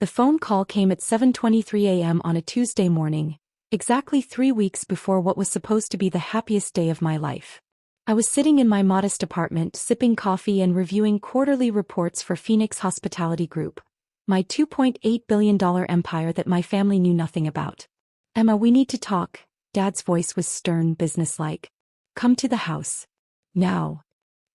The phone call came at 7:23 a.m. on a Tuesday morning, exactly 3 weeks before what was supposed to be the happiest day of my life. I was sitting in my modest apartment sipping coffee and reviewing quarterly reports for Phoenix Hospitality Group, my $2.8 billion empire that my family knew nothing about. "Emma, we need to talk." Dad's voice was stern, businesslike. "Come to the house. Now."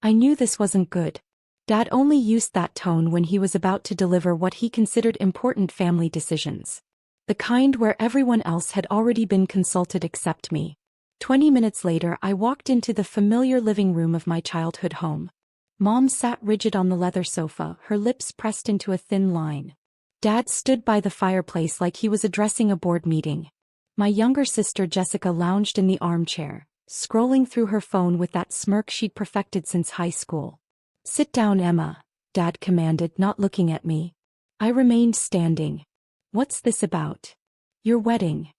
I knew this wasn't good. Dad only used that tone when he was about to deliver what he considered important family decisions. The kind where everyone else had already been consulted except me. 20 minutes later, I walked into the familiar living room of my childhood home. Mom sat rigid on the leather sofa, her lips pressed into a thin line. Dad stood by the fireplace like he was addressing a board meeting. My younger sister Jessica lounged in the armchair, scrolling through her phone with that smirk she'd perfected since high school. "Sit down, Emma," Dad commanded, not looking at me. I remained standing. "What's this about?" "Your wedding."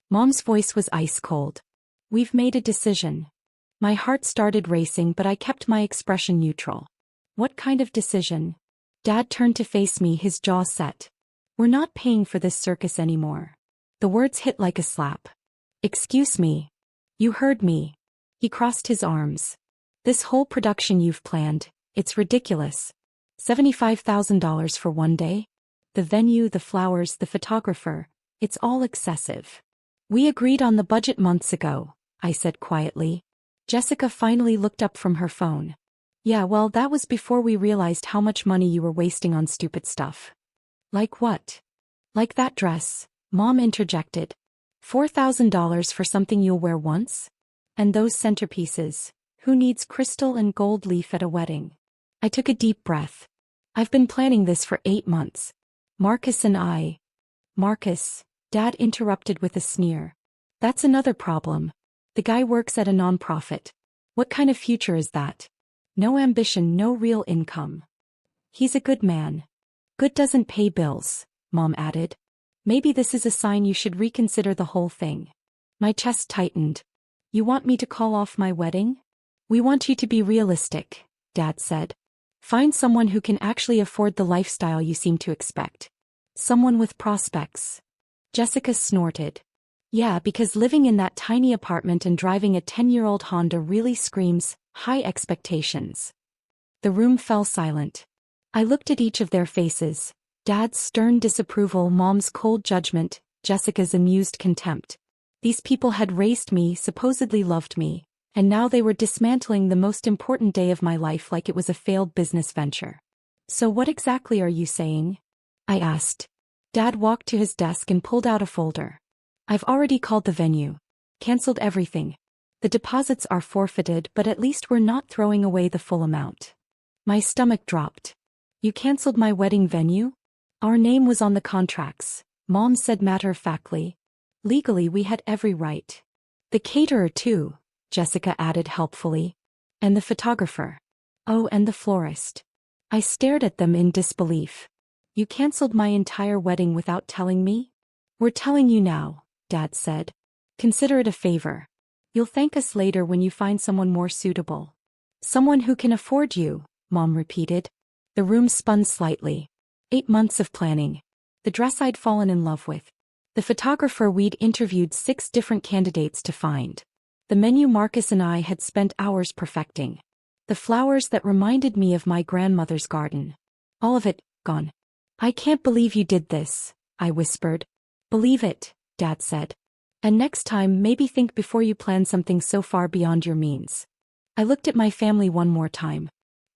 Mom's voice was ice cold. "We've made a decision." My heart started racing, but I kept my expression neutral. "What kind of decision?" Dad turned to face me, his jaw set. "We're not paying for this circus anymore." The words hit like a slap. "Excuse me." "You heard me." He crossed his arms. "This whole production you've planned, it's ridiculous. $75,000 for one day? The venue, the flowers, the photographer, it's all excessive." "We agreed on the budget months ago," I said quietly. Jessica finally looked up from her phone. "Yeah, well, that was before we realized how much money you were wasting on stupid stuff." "Like what?" "Like that dress," Mom interjected. $4,000 for something you'll wear once? And those centerpieces, who needs crystal and gold leaf at a wedding?" I took a deep breath. "I've been planning this for 8 months. Marcus and I." "Marcus," Dad interrupted with a sneer. "That's another problem. The guy works at a nonprofit. What kind of future is that? No ambition, no real income." "He's a good man." "Good doesn't pay bills," Mom added. "Maybe this is a sign you should reconsider the whole thing." My chest tightened. "You want me to call off my wedding?" "We want you to be realistic," Dad said. "Find someone who can actually afford the lifestyle you seem to expect. Someone with prospects." Jessica snorted. "Yeah, because living in that tiny apartment and driving a 10-year-old Honda really screams high expectations." The room fell silent. I looked at each of their faces. Dad's stern disapproval, Mom's cold judgment, Jessica's amused contempt. These people had raised me, supposedly loved me, and now they were dismantling the most important day of my life like it was a failed business venture. "So what exactly are you saying?" I asked. Dad walked to his desk and pulled out a folder. "I've already called the venue. Cancelled everything. The deposits are forfeited, but at least we're not throwing away the full amount." My stomach dropped. "You cancelled my wedding venue?" "Our name was on the contracts," Mom said matter-of-factly. "Legally we had every right." "The caterer too," Jessica added helpfully. "And the photographer." "Oh, and the florist." I stared at them in disbelief. "You cancelled my entire wedding without telling me?" "We're telling you now," Dad said. "Consider it a favor. You'll thank us later when you find someone more suitable." "Someone who can afford you," Mom repeated. The room spun slightly. 8 months of planning. The dress I'd fallen in love with. The photographer we'd interviewed 6 different candidates to find. The menu Marcus and I had spent hours perfecting. The flowers that reminded me of my grandmother's garden. All of it, gone. "I can't believe you did this," I whispered. "Believe it," Dad said. "And next time maybe think before you plan something so far beyond your means." I looked at my family one more time.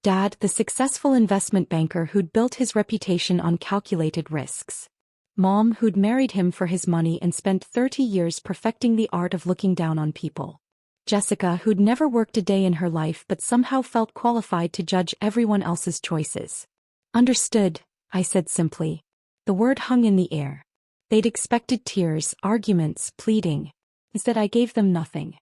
Dad, the successful investment banker who'd built his reputation on calculated risks. Mom, who'd married him for his money and spent 30 years perfecting the art of looking down on people. Jessica, who'd never worked a day in her life but somehow felt qualified to judge everyone else's choices. "Understood," I said simply. The word hung in the air. They'd expected tears, arguments, pleading. Instead I gave them nothing.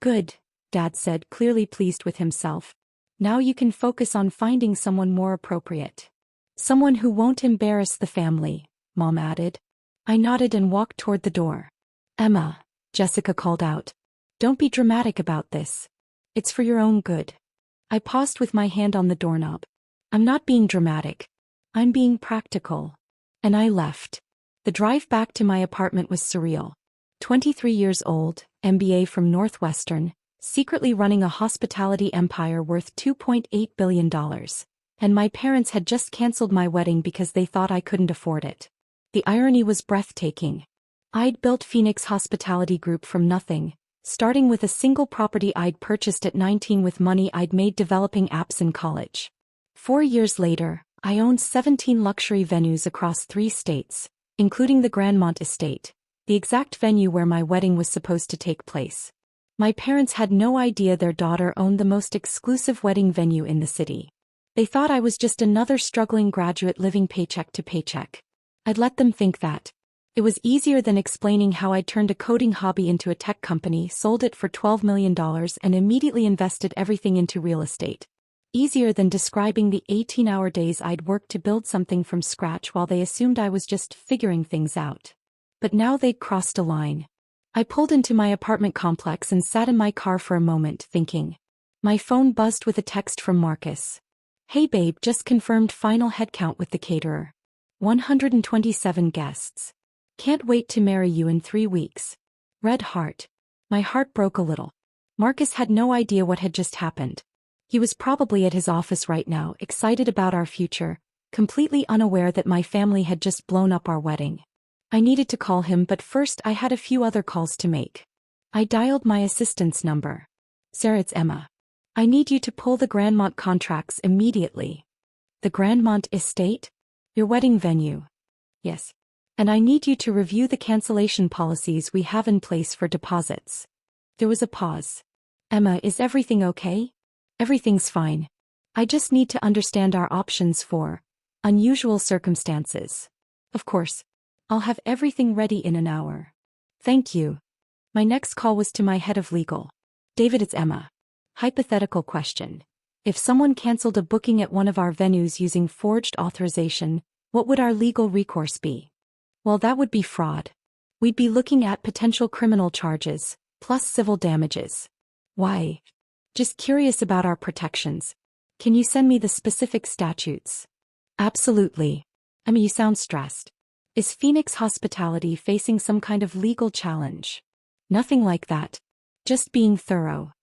"Good," Dad said, clearly pleased with himself. "Now you can focus on finding someone more appropriate. Someone who won't embarrass the family," Mom added. I nodded and walked toward the door. "Emma," Jessica called out. "Don't be dramatic about this. It's for your own good." I paused with my hand on the doorknob. "I'm not being dramatic. I'm being practical." And I left. The drive back to my apartment was surreal. 23 years old, MBA from Northwestern, secretly running a hospitality empire worth $2.8 billion. And my parents had just canceled my wedding because they thought I couldn't afford it. The irony was breathtaking. I'd built Phoenix Hospitality Group from nothing, starting with a single property I'd purchased at 19 with money I'd made developing apps in college. 4 years later, I owned 17 luxury venues across 3 states, including the Grandmont Estate, the exact venue where my wedding was supposed to take place. My parents had no idea their daughter owned the most exclusive wedding venue in the city. They thought I was just another struggling graduate living paycheck to paycheck. I'd let them think that. It was easier than explaining how I turned a coding hobby into a tech company, sold it for $12 million, and immediately invested everything into real estate. Easier than describing the 18-hour days I'd worked to build something from scratch while they assumed I was just figuring things out. But now they'd crossed a line. I pulled into my apartment complex and sat in my car for a moment, thinking. My phone buzzed with a text from Marcus. Hey babe, just confirmed final headcount with the caterer. 127 guests. Can't wait to marry you in 3 weeks. Red heart. My heart broke a little. Marcus had no idea what had just happened. He was probably at his office right now, excited about our future, completely unaware that my family had just blown up our wedding. I needed to call him, but first I had a few other calls to make. I dialed my assistant's number. Sarah, it's Emma. I need you to pull the Grandmont contracts immediately. The Grandmont Estate? Your wedding venue. Yes. And I need you to review the cancellation policies we have in place for deposits. There was a pause. Emma, is everything okay? Everything's fine. I just need to understand our options for unusual circumstances. Of course. I'll have everything ready in an hour. Thank you. My next call was to my head of legal. David, it's Emma. Hypothetical question. If someone canceled a booking at one of our venues using forged authorization, what would our legal recourse be? Well, that would be fraud. We'd be looking at potential criminal charges, plus civil damages. Why? Just curious about our protections. Can you send me the specific statutes? Absolutely. I mean, you sound stressed. Is Phoenix Hospitality facing some kind of legal challenge? Nothing like that. Just being thorough.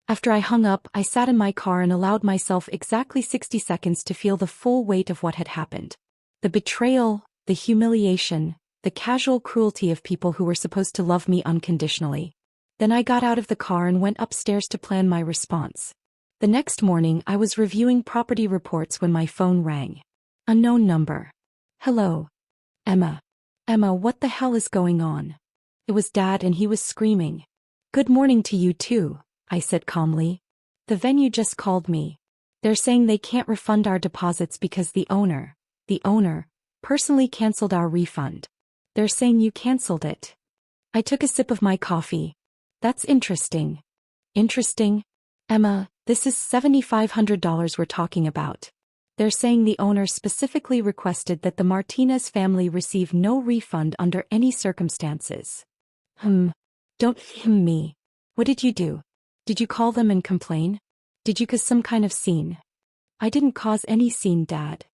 After I hung up, I sat in my car and allowed myself exactly 60 seconds to feel the full weight of what had happened. The betrayal, the humiliation, the casual cruelty of people who were supposed to love me unconditionally. Then I got out of the car and went upstairs to plan my response. The next morning I was reviewing property reports when my phone rang. Unknown number. Hello. Emma. Emma, what the hell is going on? It was Dad and he was screaming. Good morning to you too, I said calmly. The venue just called me. They're saying they can't refund our deposits because the owner, personally canceled our refund. They're saying you canceled it. I took a sip of my coffee. That's interesting. Interesting? Emma, this is $7,500 we're talking about. They're saying the owner specifically requested that the Martinez family receive no refund under any circumstances. Don't me. What did you do? Did you call them and complain? Did you cause some kind of scene? I didn't cause any scene, Dad.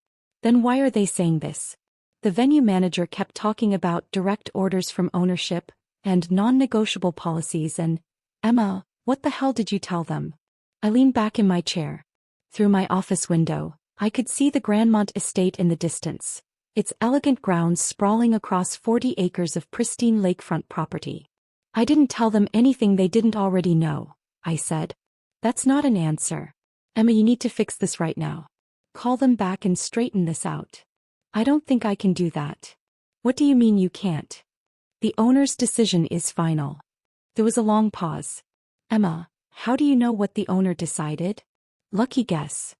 Then why are they saying this? The venue manager kept talking about direct orders from ownership and non-negotiable policies and, Emma, what the hell did you tell them? I leaned back in my chair. Through my office window, I could see the Grandmont Estate in the distance, its elegant grounds sprawling across 40 acres of pristine lakefront property. I didn't tell them anything they didn't already know, I said. That's not an answer. Emma, you need to fix this right now. Call them back and straighten this out. I don't think I can do that. What do you mean you can't? The owner's decision is final. There was a long pause. Emma, how do you know what the owner decided? Lucky guess.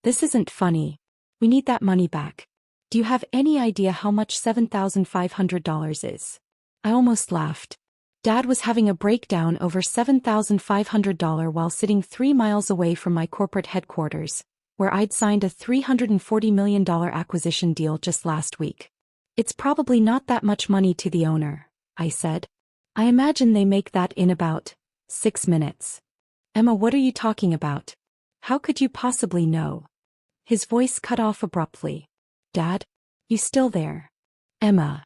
This isn't funny. We need that money back. Do you have any idea how much $7,500 is? I almost laughed. Dad was having a breakdown over $7,500 while sitting 3 miles away from my corporate headquarters, where I'd signed a $340 million acquisition deal just last week. It's probably not that much money to the owner, I said. I imagine they make that in about 6 minutes. Emma, what are you talking about? How could you possibly know? His voice cut off abruptly. Dad? You still there? Emma.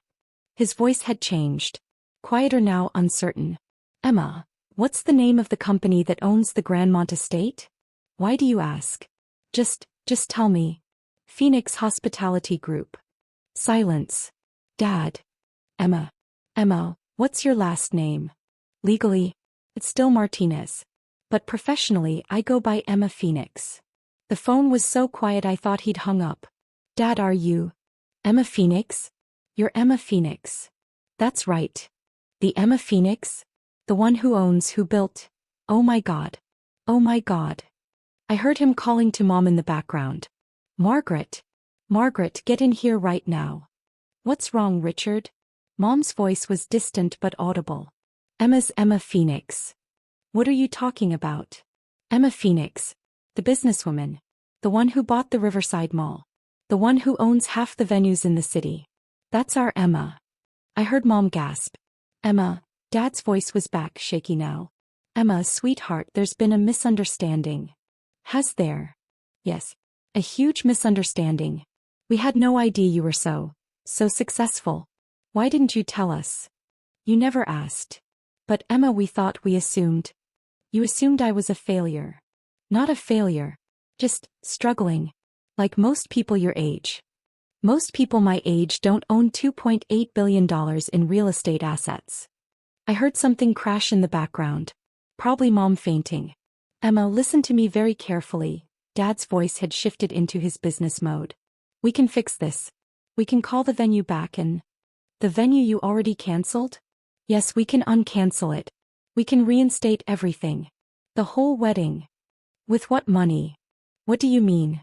His voice had changed. Quieter now, uncertain. Emma, what's the name of the company that owns the Grandmont estate? Why do you ask? Just tell me. Phoenix Hospitality Group. Silence. Dad. Emma. Emma, what's your last name? Legally, it's still Martinez. But professionally, I go by Emma Phoenix. The phone was so quiet I thought he'd hung up. Dad, are you Emma Phoenix? You're Emma Phoenix. That's right. The Emma Phoenix? The one who built. Oh my God. Oh my God. I heard him calling to Mom in the background. Margaret. Margaret, get in here right now. What's wrong, Richard? Mom's voice was distant but audible. Emma's Emma Phoenix. What are you talking about? Emma Phoenix. The businesswoman. The one who bought the Riverside Mall. The one who owns half the venues in the city. That's our Emma. I heard Mom gasp. Emma. Dad's voice was back, shaky now. Emma, sweetheart, there's been a misunderstanding. Has there? Yes. A huge misunderstanding. We had no idea you were so successful. Why didn't you tell us? You never asked. But Emma, we assumed. You assumed I was a failure. Not a failure. Just struggling. Like most people your age. Most people my age don't own $2.8 billion in real estate assets. I heard something crash in the background. Probably Mom fainting. Emma, listen to me very carefully. Dad's voice had shifted into his business mode. We can fix this. We can call the venue back and... The venue you already cancelled? Yes, we can uncancel it. We can reinstate everything. The whole wedding. With what money? What do you mean?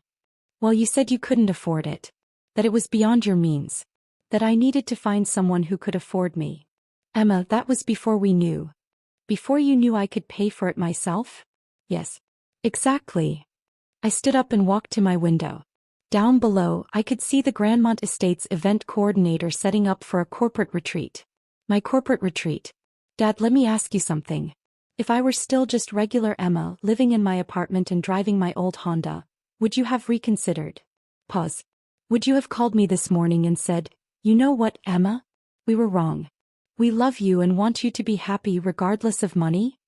Well, you said you couldn't afford it. That it was beyond your means. That I needed to find someone who could afford me. Emma, that was before we knew. Before you knew I could pay for it myself? Yes. Exactly. I stood up and walked to my window. Down below, I could see the Grandmont Estates event coordinator setting up for a corporate retreat. My corporate retreat. Dad, let me ask you something. If I were still just regular Emma, living in my apartment and driving my old Honda, would you have reconsidered? Pause. Would you have called me this morning and said, you know what, Emma? We were wrong. We love you and want you to be happy regardless of money?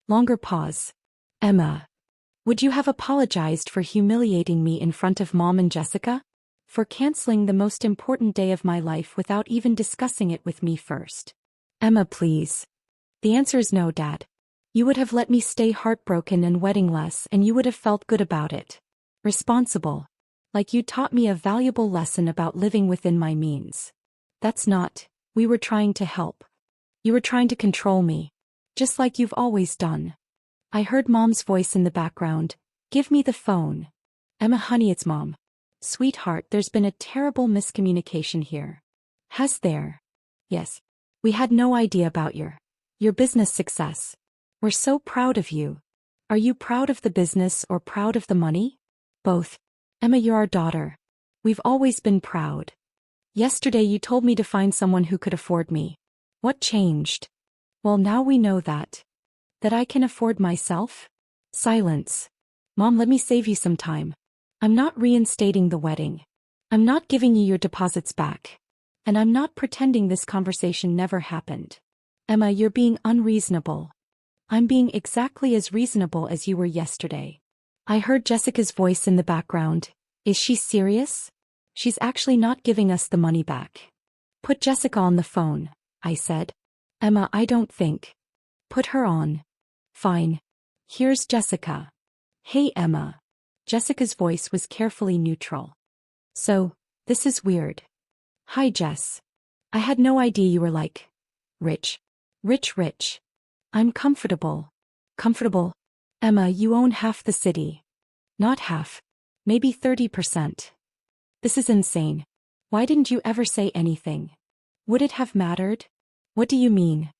Longer pause. Emma. Would you have apologized for humiliating me in front of Mom and Jessica? For canceling the most important day of my life without even discussing it with me first? Emma, please. The answer is no, Dad. You would have let me stay heartbroken and weddingless, and you would have felt good about it. Responsible. Like you taught me a valuable lesson about living within my means. That's not. We were trying to help. You were trying to control me. Just like you've always done. I heard Mom's voice in the background. Give me the phone. Emma, honey, it's Mom. Sweetheart, there's been a terrible miscommunication here. Has there? Yes. We had no idea about your business success. We're so proud of you. Are you proud of the business or proud of the money? Both. Emma, you're our daughter. We've always been proud. Yesterday you told me to find someone who could afford me. What changed? Well, now we know that I can afford myself? Silence. Mom, let me save you some time. I'm not reinstating the wedding. I'm not giving you your deposits back. And I'm not pretending this conversation never happened. Emma, you're being unreasonable. I'm being exactly as reasonable as you were yesterday. I heard Jessica's voice in the background. Is she serious? She's actually not giving us the money back. Put Jessica on the phone, I said. Emma, I don't think. Put her on. Fine. Here's Jessica. Hey, Emma. Jessica's voice was carefully neutral. So, this is weird. Hi, Jess. I had no idea you were like rich. Rich. I'm comfortable. Comfortable? Emma, you own half the city. Not half. Maybe 30%. This is insane. Why didn't you ever say anything? Would it have mattered? What do you mean?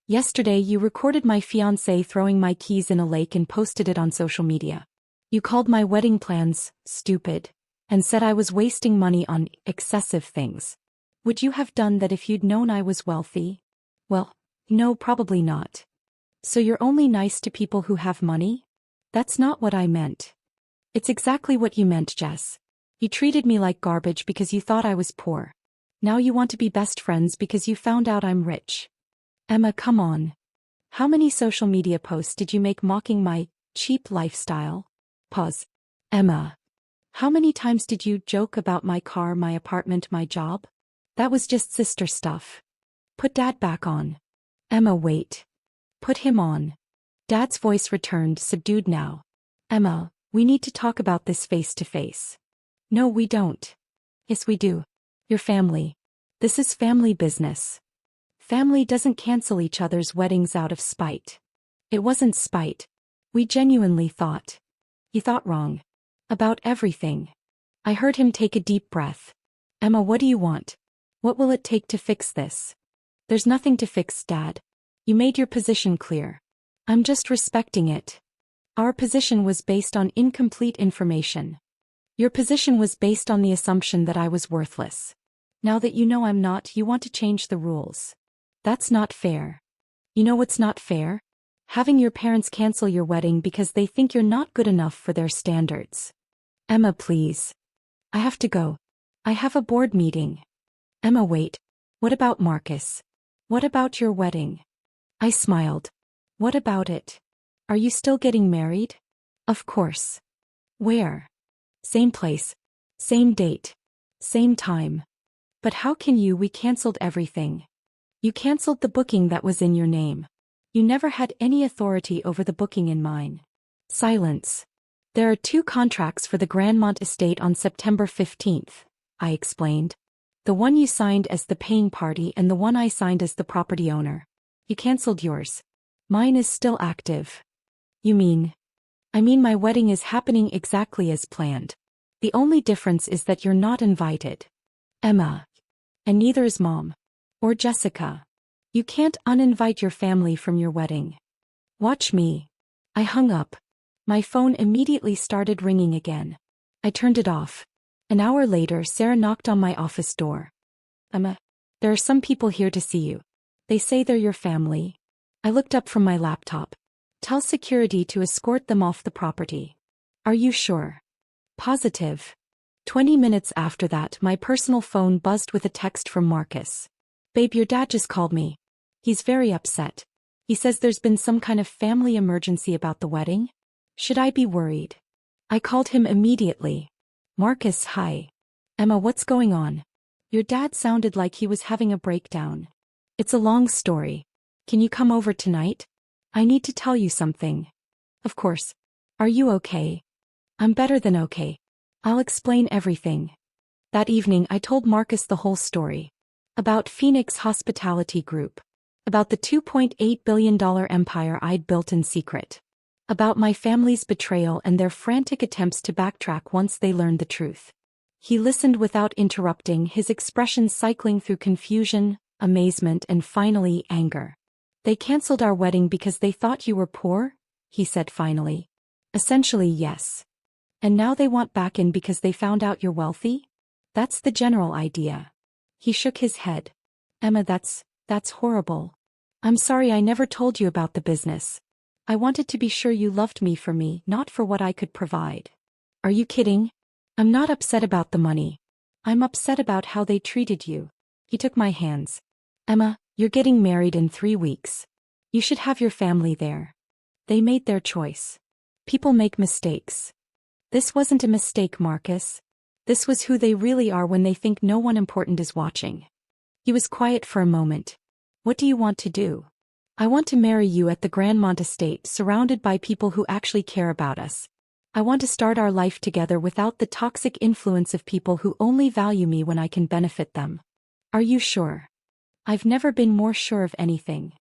Yesterday you recorded my fiance throwing my keys in a lake and posted it on social media. You called my wedding plans stupid and said I was wasting money on excessive things. Would you have done that if you'd known I was wealthy? Well, no, probably not. So you're only nice to people who have money? That's not what I meant. It's exactly what you meant, Jess. You treated me like garbage because you thought I was poor. Now you want to be best friends because you found out I'm rich. Emma, come on. How many social media posts did you make mocking my cheap lifestyle? Pause. Emma. How many times did you joke about my car, my apartment, my job? That was just sister stuff. Put Dad back on. Emma, wait. Put him on. Dad's voice returned, subdued now. Emma, we need to talk about this face to face. No, we don't. Yes, we do. Your family. This is family business. Family doesn't cancel each other's weddings out of spite. It wasn't spite. We genuinely thought. You thought wrong. About everything. I heard him take a deep breath. Emma, what do you want? What will it take to fix this? There's nothing to fix, Dad. You made your position clear. I'm just respecting it. Our position was based on incomplete information. Your position was based on the assumption that I was worthless. Now that you know I'm not, you want to change the rules. That's not fair. You know what's not fair? Having your parents cancel your wedding because they think you're not good enough for their standards. Emma, please. I have to go. I have a board meeting. Emma, wait. What about Marcus? What about your wedding? I smiled. What about it? Are you still getting married? Of course. Where? Same place. Same date. Same time. But how can you? We canceled everything. You canceled the booking that was in your name. You never had any authority over the booking in mine. Silence. There are 2 contracts for the Grandmont estate on September 15th, I explained. The one you signed as the paying party and the one I signed as the property owner. You canceled yours. Mine is still active. You mean? I mean my wedding is happening exactly as planned. The only difference is that you're not invited. Emma. And neither is Mom. Or Jessica. You can't uninvite your family from your wedding. Watch me. I hung up. My phone immediately started ringing again. I turned it off. An hour later, Sarah knocked on my office door. Emma, there are some people here to see you. They say they're your family. I looked up from my laptop. Tell security to escort them off the property. Are you sure? Positive. 20 minutes after that, my personal phone buzzed with a text from Marcus. Babe, your dad just called me. He's very upset. He says there's been some kind of family emergency about the wedding. Should I be worried? I called him immediately. Marcus, hi. Emma, what's going on? Your dad sounded like he was having a breakdown. It's a long story. Can you come over tonight? I need to tell you something. Of course. Are you okay? I'm better than okay. I'll explain everything. That evening I told Marcus the whole story. About Phoenix Hospitality Group. About the $2.8 billion empire I'd built in secret. About my family's betrayal and their frantic attempts to backtrack once they learned the truth. He listened without interrupting, his expressions cycling through confusion, amazement, and finally anger. They canceled our wedding because they thought you were poor? He said finally. Essentially, yes. And now they want back in because they found out you're wealthy? That's the general idea. He shook his head. Emma, that's horrible. I'm sorry I never told you about the business. I wanted to be sure you loved me for me, not for what I could provide. Are you kidding? I'm not upset about the money. I'm upset about how they treated you. He took my hands. Emma, you're getting married in 3 weeks. You should have your family there. They made their choice. People make mistakes. This wasn't a mistake, Marcus. This was who they really are when they think no one important is watching. He was quiet for a moment. What do you want to do? I want to marry you at the Grandmont estate, surrounded by people who actually care about us. I want to start our life together without the toxic influence of people who only value me when I can benefit them. Are you sure? I've never been more sure of anything.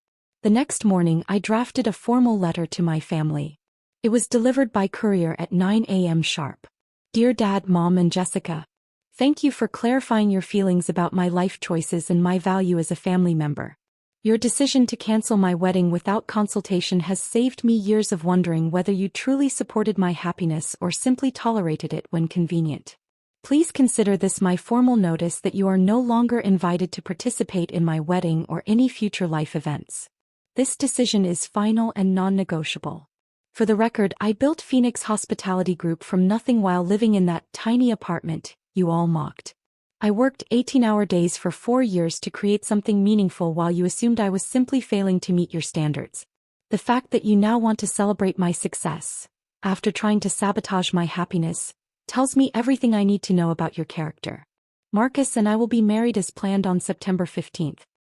The next morning I drafted a formal letter to my family. It was delivered by courier at 9 a.m. sharp. Dear Dad, Mom, and Jessica. Thank you for clarifying your feelings about my life choices and my value as a family member. Your decision to cancel my wedding without consultation has saved me years of wondering whether you truly supported my happiness or simply tolerated it when convenient. Please consider this my formal notice that you are no longer invited to participate in my wedding or any future life events. This decision is final and non-negotiable. For the record, I built Phoenix Hospitality Group from nothing while living in that tiny apartment you all mocked. I worked 18-hour days for 4 years to create something meaningful while you assumed I was simply failing to meet your standards. The fact that you now want to celebrate my success, after trying to sabotage my happiness, tells me everything I need to know about your character. Marcus and I will be married as planned on September 15th.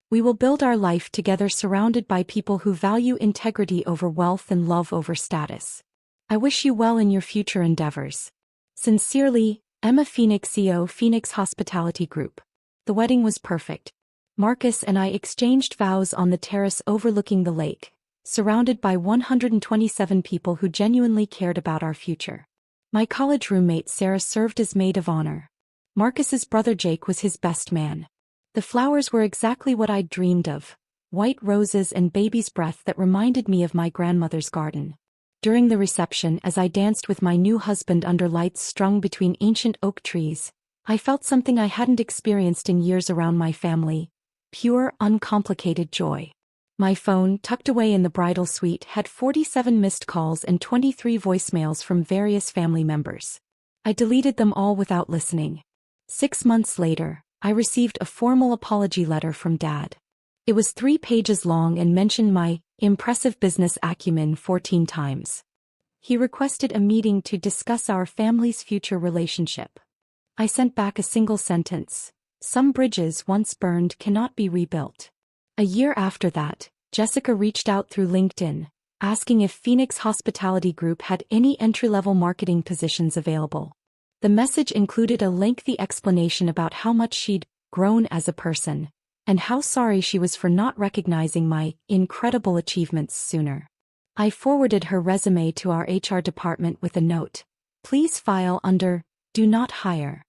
We will build our life together surrounded by people who value integrity over wealth and love over status. I wish you well in your future endeavors. Sincerely, Emma Phoenix, CEO, Phoenix Hospitality Group. The wedding was perfect. Marcus and I exchanged vows on the terrace overlooking the lake, surrounded by 127 people who genuinely cared about our future. My college roommate Sarah served as maid of honor. Marcus's brother Jake was his best man. The flowers were exactly what I'd dreamed of, white roses and baby's breath that reminded me of my grandmother's garden. During the reception, as I danced with my new husband under lights strung between ancient oak trees, I felt something I hadn't experienced in years around my family: pure, uncomplicated joy. My phone, tucked away in the bridal suite, had 47 missed calls and 23 voicemails from various family members. I deleted them all without listening. 6 months later, I received a formal apology letter from Dad. It was 3 pages long and mentioned my impressive business acumen 14 times. He requested a meeting to discuss our family's future relationship. I sent back a single sentence: some bridges once burned cannot be rebuilt. A year after that, Jessica reached out through LinkedIn, asking if Phoenix Hospitality Group had any entry-level marketing positions available. The message included a lengthy explanation about how much she'd grown as a person, and how sorry she was for not recognizing my incredible achievements sooner. I forwarded her resume to our HR department with a note: please file under "Do Not Hire."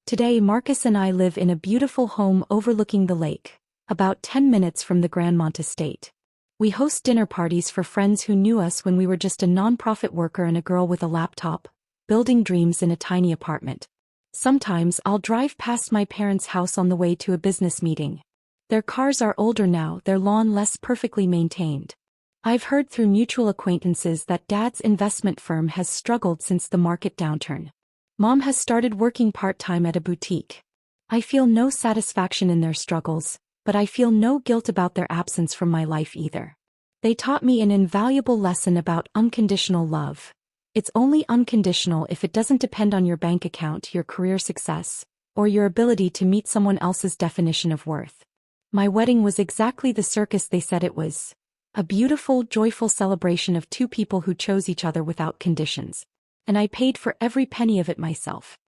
Today Marcus and I live in a beautiful home overlooking the lake, about 10 minutes from the Grandmont estate. We host dinner parties for friends who knew us when we were just a nonprofit worker and a girl with a laptop, building dreams in a tiny apartment. Sometimes I'll drive past my parents' house on the way to a business meeting. Their cars are older now, their lawn less perfectly maintained. I've heard through mutual acquaintances that Dad's investment firm has struggled since the market downturn. Mom has started working part-time at a boutique. I feel no satisfaction in their struggles, but I feel no guilt about their absence from my life either. They taught me an invaluable lesson about unconditional love. It's only unconditional if it doesn't depend on your bank account, your career success, or your ability to meet someone else's definition of worth. My wedding was exactly the circus they said it was: a beautiful, joyful celebration of 2 people who chose each other without conditions. And I paid for every penny of it myself.